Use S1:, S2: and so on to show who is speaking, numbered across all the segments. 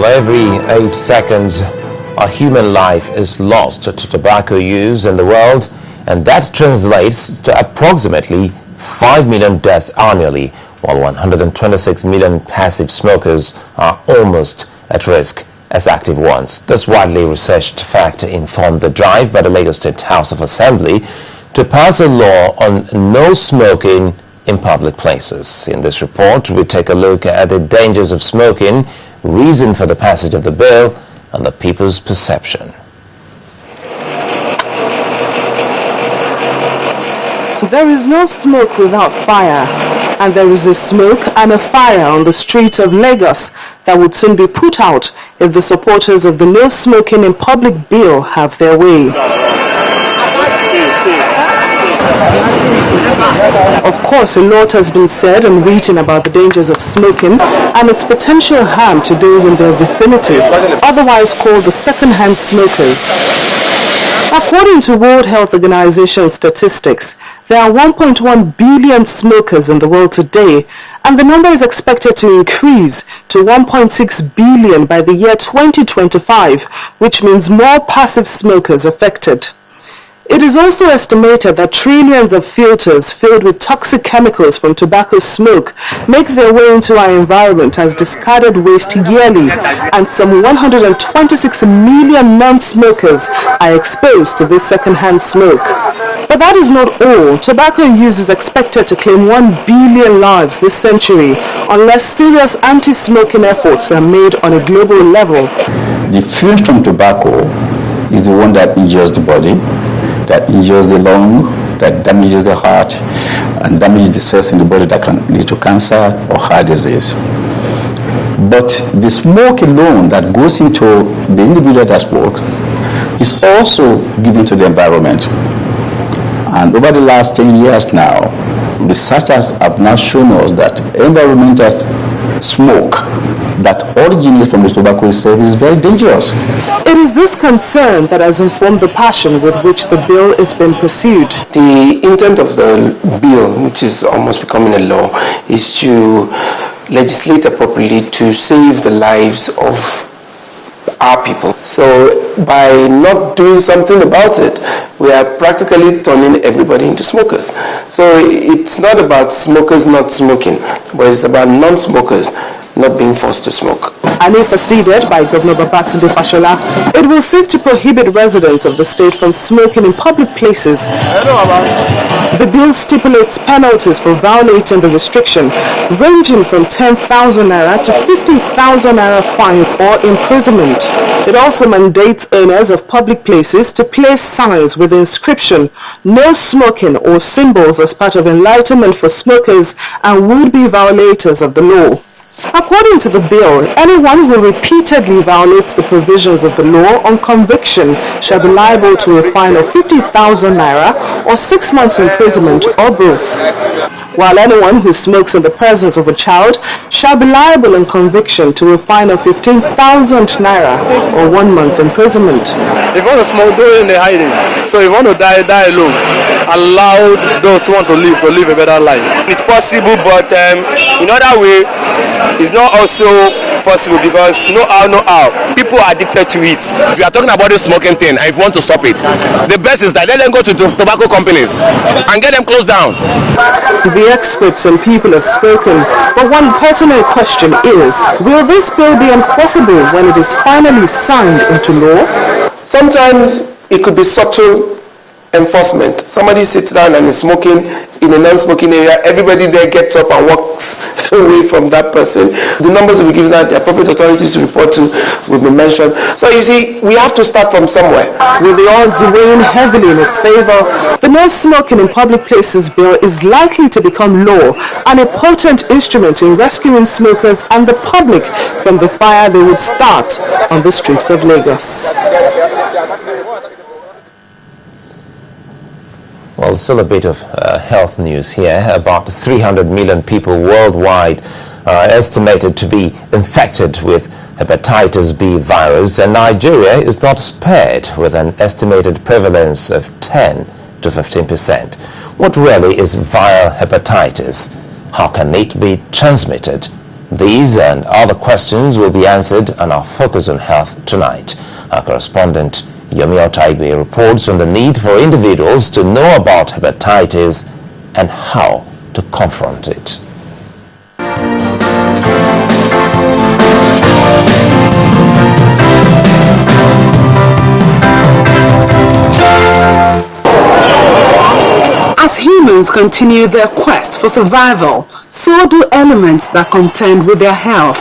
S1: Well, every 8 seconds, a human life is lost to tobacco use in the world, and that translates to approximately 5 million deaths annually, while 126 million passive smokers are almost at risk as active ones. This widely researched fact informed the drive by the Lagos State House of Assembly to pass a law on no smoking in public places. In this report, we take a look at the dangers of smoking, reason for the passage of the bill, and the people's perception.
S2: There is no smoke without fire, and there is a smoke and a fire on the streets of Lagos that would soon be put out if the supporters of the no smoking in public bill have their way. Of course, a lot has been said and written about the dangers of smoking and its potential harm to those in their vicinity, otherwise called the second-hand smokers. According to World Health Organization statistics, there are 1.1 billion smokers in the world today, and the number is expected to increase to 1.6 billion by the year 2025, which means more passive smokers affected. It is also estimated that trillions of filters filled with toxic chemicals from tobacco smoke make their way into our environment as discarded waste yearly, and some 126 million non-smokers are exposed to this second-hand smoke. But that is not all. Tobacco use is expected to claim 1 billion lives this century unless serious anti-smoking efforts are made on a global level.
S3: The fumes from tobacco is the one that injures the body, that injures the lung, that damages the heart, and damages the cells in the body that can lead to cancer or heart disease. But the smoke alone that goes into the individual that smokes is also given to the environment. And over the last 10 years now, researchers have now shown us that environmental smoke that originates from the tobacco itself is very dangerous.
S2: It is this concern that has informed the passion with which the bill is being pursued.
S4: The intent of the bill, which is almost becoming a law, is to legislate appropriately to save the lives of our people. So by not doing something about it, we are practically turning everybody into smokers. So it's not about smokers not smoking, but it's about non-smokers not being forced to smoke.
S2: And if acceded by Governor Babatunde Fashola, it will seek to prohibit residents of the state from smoking in public places. The bill stipulates penalties for violating the restriction, ranging from 10,000 naira to 50,000 naira fine or imprisonment. It also mandates owners of public places to place signs with the inscription "No smoking" or symbols as part of enlightenment for smokers and would-be violators of the law. According to the bill, anyone who repeatedly violates the provisions of the law on conviction shall be liable to a fine of 50,000 naira or 6 months imprisonment or both, while anyone who smokes in the presence of a child shall be liable on conviction to a fine of 15,000 naira or 1 month imprisonment.
S5: If you want to smoke, do it in the hiding. So if you want to die, die alone. Allow those who want to live a better life. It's possible, but in other way, it's not also possible because no how. People are addicted to it.
S6: If you are talking about the smoking thing and if you want to stop it, the best is that let them go to tobacco companies and get them closed down.
S2: The experts and people have spoken, but one pertinent question is, will this bill be enforceable when it is finally signed into law?
S4: Sometimes it could be subtle enforcement. Somebody sits down and is smoking in a non-smoking area, everybody there gets up and walks away from that person. The numbers will be given out, the appropriate authorities to report to will be mentioned. So you see, we have to start from somewhere.
S2: With the odds weighing heavily in its favor, the No Smoking in Public Places bill is likely to become law and a potent instrument in rescuing smokers and the public from the fire they would start on the streets of Lagos.
S1: Well, still a bit of health news here. About 300 million people worldwide are estimated to be infected with hepatitis B virus, and Nigeria is not spared with an estimated prevalence of 10 to 15%. What really is viral hepatitis? How can it be transmitted? These and other questions will be answered on our Focus on Health tonight. Our correspondent Yomi Otaigbe reports on the need for individuals to know about hepatitis and how to confront it.
S2: As humans continue their quest for survival, so do elements that contend with their health.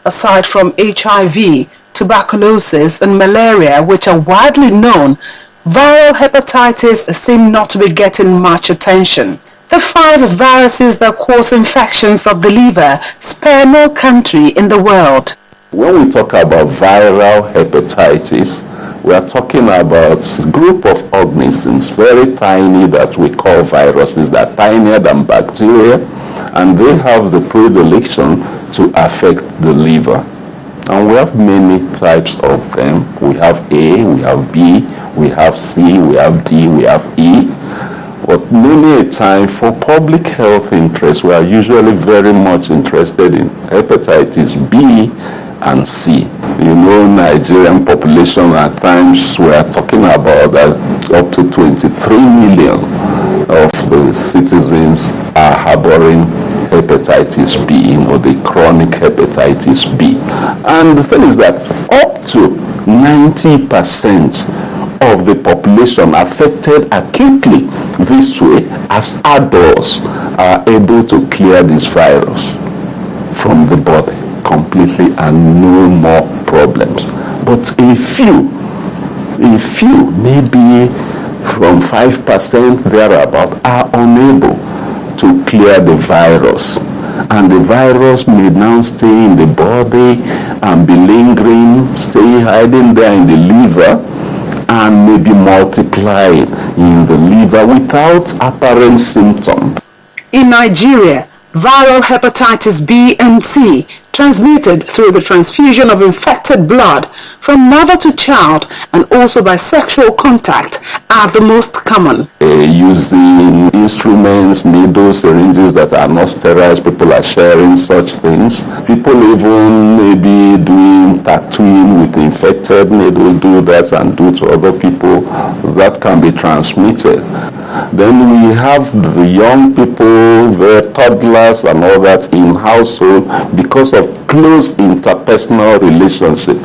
S2: Aside from HIV, tuberculosis and malaria, which are widely known, viral hepatitis seem not to be getting much attention. The 5 viruses that cause infections of the liver spare no country in the world.
S7: When we talk about viral hepatitis, we are talking about a group of organisms, very tiny, that we call viruses, that are tinier than bacteria, and they have the predilection to affect the liver. And we have many types of them. We have A, we have B, we have C, we have D, we have E. But many a time, for public health interests, we are usually very much interested in hepatitis B and C. You know, Nigerian population at times we are talking about that up to 23 million of the citizens are harboring hepatitis B, the chronic hepatitis B. And the thing is that up to 90% of the population affected acutely this way, as adults, are able to clear this virus from the body completely and no more problems. But a few, maybe from 5% thereabout, are unable to clear the virus. And the virus may now stay in the body and be lingering, stay hiding there in the liver, and maybe multiplying in the liver without apparent symptom.
S2: In Nigeria, viral hepatitis B and C, transmitted through the transfusion of infected blood from mother to child and also by sexual contact, are the most common.
S7: Using instruments, needles, syringes that are not sterile, people are sharing such things. People even maybe doing tattooing with infected needles, do that and do to other people. That can be transmitted. Then we have the young people, the toddlers and all that in household because of close interpersonal relationship.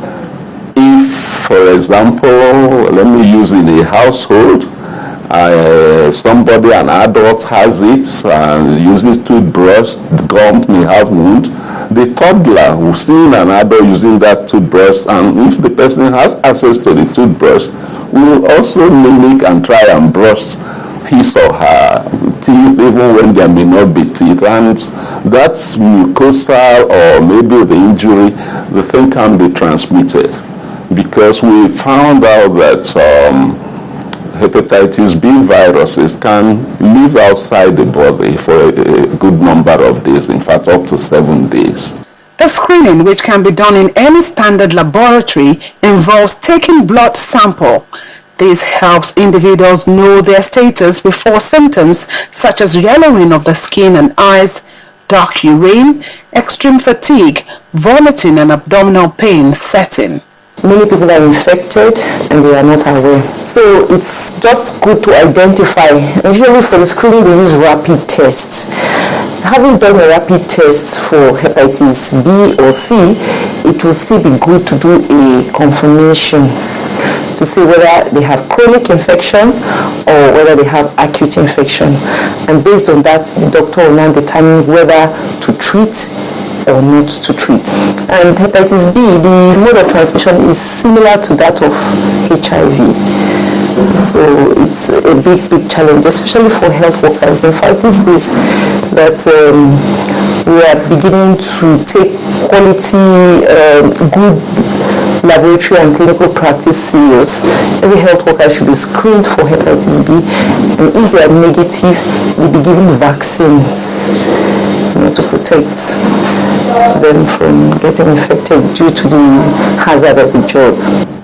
S7: If, for example, let me use in a household, somebody, an adult has it and uses toothbrush, the gum may have wound. The toddler will see an adult using that toothbrush, and if the person has access to the toothbrush, will also mimic and try and brush his or her teeth, even when there may not be teeth. And that's mucosal, or maybe the injury, the thing can be transmitted. Because we found out that hepatitis B viruses can live outside the body for a good number of days, in fact up to 7 days.
S2: The screening, which can be done in any standard laboratory, involves taking blood sample. This helps individuals know their status before symptoms such as yellowing of the skin and eyes, dark urine, extreme fatigue, vomiting and abdominal pain set in.
S8: Many people are infected and they are not aware. So it's just good to identify. Usually for the screening they use rapid tests. Having done a rapid test for hepatitis B or C, it will still be good to do a confirmation to see whether they have chronic infection or whether they have acute infection. And based on that, the doctor will now determine whether to treat or not to treat. And hepatitis B, the mode of transmission is similar to that of HIV. So it's a big challenge, especially for health workers. In fact, these days that we are beginning to take quality, good laboratory and clinical practice serious. Every health worker should be screened for hepatitis B, and if they are negative, they'll be given vaccines to protect them from getting infected due to the hazard of the job.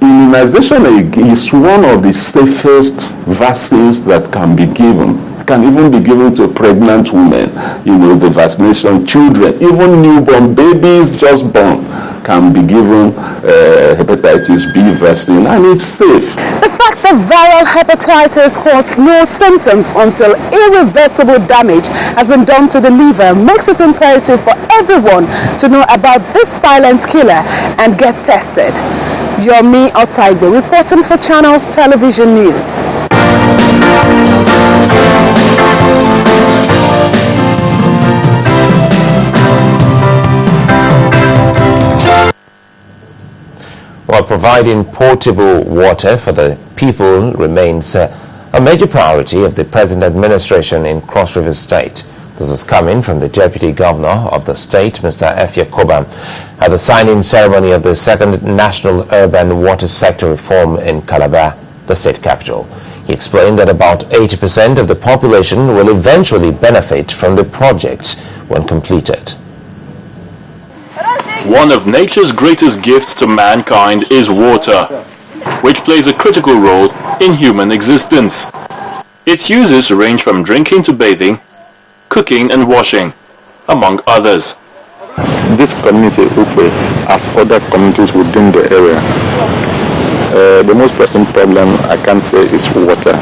S7: Immunization is one of the safest vaccines that can be given It can even be given to pregnant women, the vaccination, children, even newborn babies just born can be given hepatitis B vaccine, and it's safe.
S2: The fact that viral hepatitis causes no symptoms until irreversible damage has been done to the liver makes it imperative for everyone to know about this silent killer and get tested. Yomi Otaigbe reporting for Channels Television News.
S1: While providing portable water for the people remains a major priority of the present administration in Cross River State. This is coming from the Deputy Governor of the state, Mr. Efia Kobam, at the signing ceremony of the second National Urban Water Sector Reform in Calabar, the state capital. He explained that about 80% of the population will eventually benefit from the project when completed.
S9: One of nature's greatest gifts to mankind is water, which plays a critical role in human existence. Its uses range from drinking to bathing, cooking and washing, among others.
S10: This community, Ukwe, as other communities within the area, the most pressing problem I can say is water.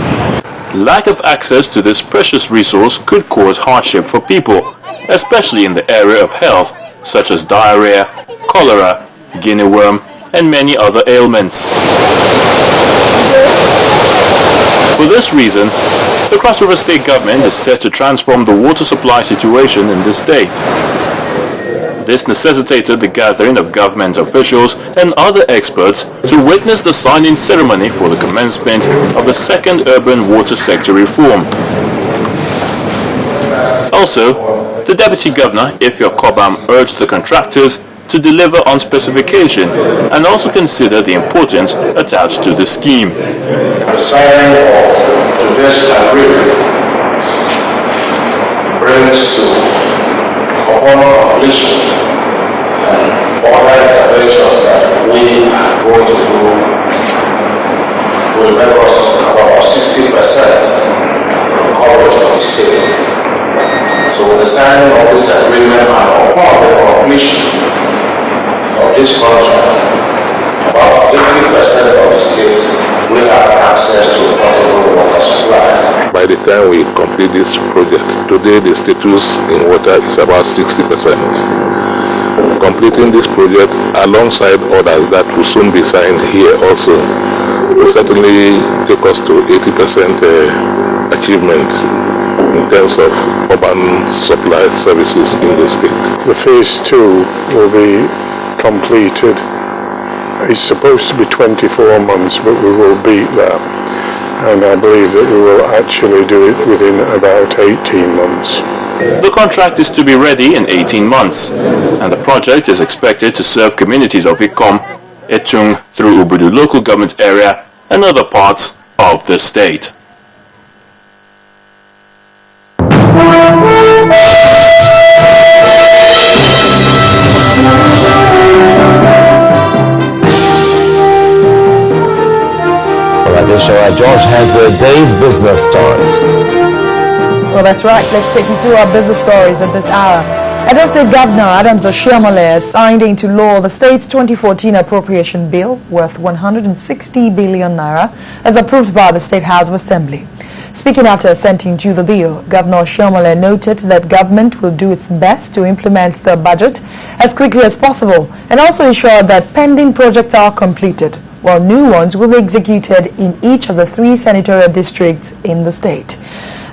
S9: Lack of access to this precious resource could cause hardship for people, especially in the area of health, such as diarrhea, cholera, guinea worm, and many other ailments. For this reason, the Cross River State Government is set to transform the water supply situation in the state. This necessitated the gathering of government officials and other experts to witness the signing ceremony for the commencement of the second urban water sector reform. Also, the Deputy Governor, Efia Kobam, urged the contractors to deliver on specification and also consider the importance attached to the scheme.
S11: The signing of today's agreement brings to upon completion and other interventions that we are going to do will make us about 60% coverage of the state. So with the signing of this agreement and upon the completion of this contract, about 80% of the states will have access to potable water supply.
S10: By the time we complete this project, today the status in water is about 60%. Completing this project alongside others that will soon be signed here also will certainly take us to 80% achievement in terms of urban supply services in the state.
S12: The phase 2 will be completed. It's supposed to be 24 months, but we will beat that. And I believe that we will actually do it within about 18 months.
S9: The contract is to be ready in 18 months, and the project is expected to serve communities of Ikom, Etung through Ubudu local government area and other parts of the state.
S1: George has the day's business stories.
S13: Well, that's right. Let's take you through our business stories at this hour. Edo State Governor Adams Oshiomhole signed into law the state's 2014 appropriation bill worth 160 billion naira as approved by the State House of Assembly. Speaking after assenting to the bill, Governor Oshiomhole noted that government will do its best to implement the budget as quickly as possible and also ensure that pending projects are completed, while new ones will be executed in each of the 3 senatorial districts in the state.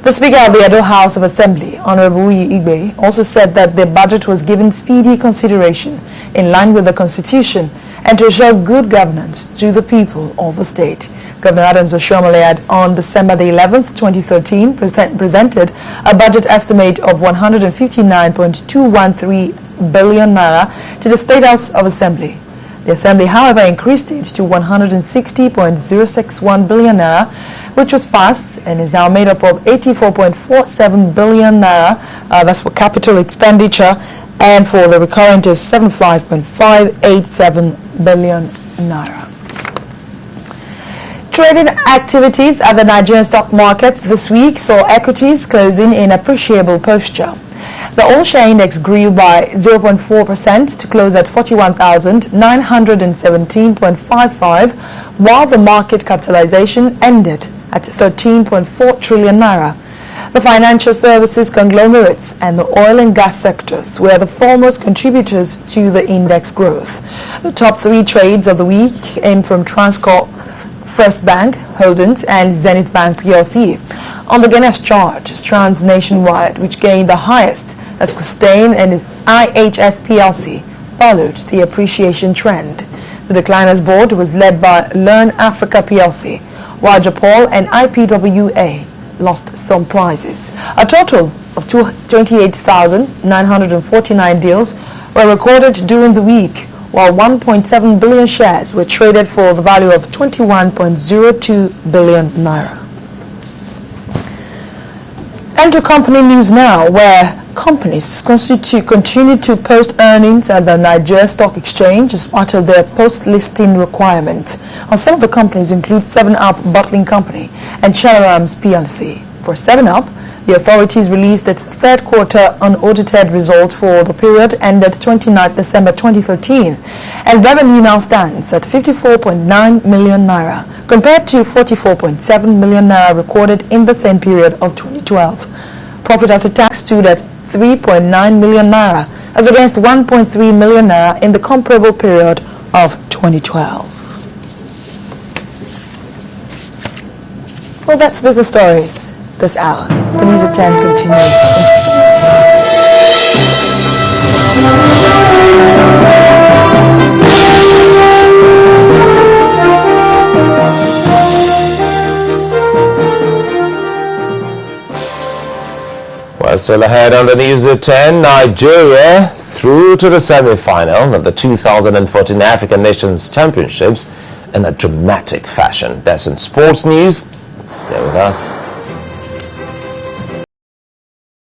S13: The Speaker of the Edo House of Assembly, Honorable Uyi Igbe, also said that the budget was given speedy consideration in line with the Constitution and to ensure good governance to the people of the state. Governor Adams Oshiomhole on December the 11th, 2013, presented a budget estimate of 159.213 billion naira to the State House of Assembly. The Assembly, however, increased it to 160.061 billion naira, which was passed and is now made up of 84.47 billion naira. That's for capital expenditure, and for the recurrent is 75.587 billion naira. Trading activities at the Nigerian stock markets this week saw equities closing in appreciable posture. The all-share index grew by 0.4% to close at 41,917.55, while the market capitalization ended at 13.4 trillion naira. The financial services conglomerates and the oil and gas sectors were the foremost contributors to the index growth. The top three trades of the week came from Transcorp, First Bank Holdings and Zenith Bank PLC. On the Guinness chart, Trans Nationwide, which gained the highest, as Sustain and IHS PLC followed the appreciation trend. The decliners board was led by Learn Africa PLC, while Japol and IPWA lost some prizes. A total of 28,949 deals were recorded during the week, while 1.7 billion shares were traded for the value of 21.02 billion naira. And to company news now, where companies continue to post earnings at the Nigeria Stock Exchange as part of their post-listing requirements. And some of the companies include 7-Up Bottling Company and Chalarams PLC. For 7-Up, the authorities released its third quarter unaudited result for the period ended 29 December 2013, and revenue now stands at 54.9 million naira compared to 44.7 million naira recorded in the same period of 2012. Profit after tax stood at 3.9 million naira as against 1.3 million naira in the comparable period of 2012. Well, that's Business Stories this hour. The News at 10 continues in just a
S1: Well, still ahead on the News at 10, Nigeria through to the semi-final of the 2014 African Nations Championships in a dramatic fashion. That's in sports news. Stay with us.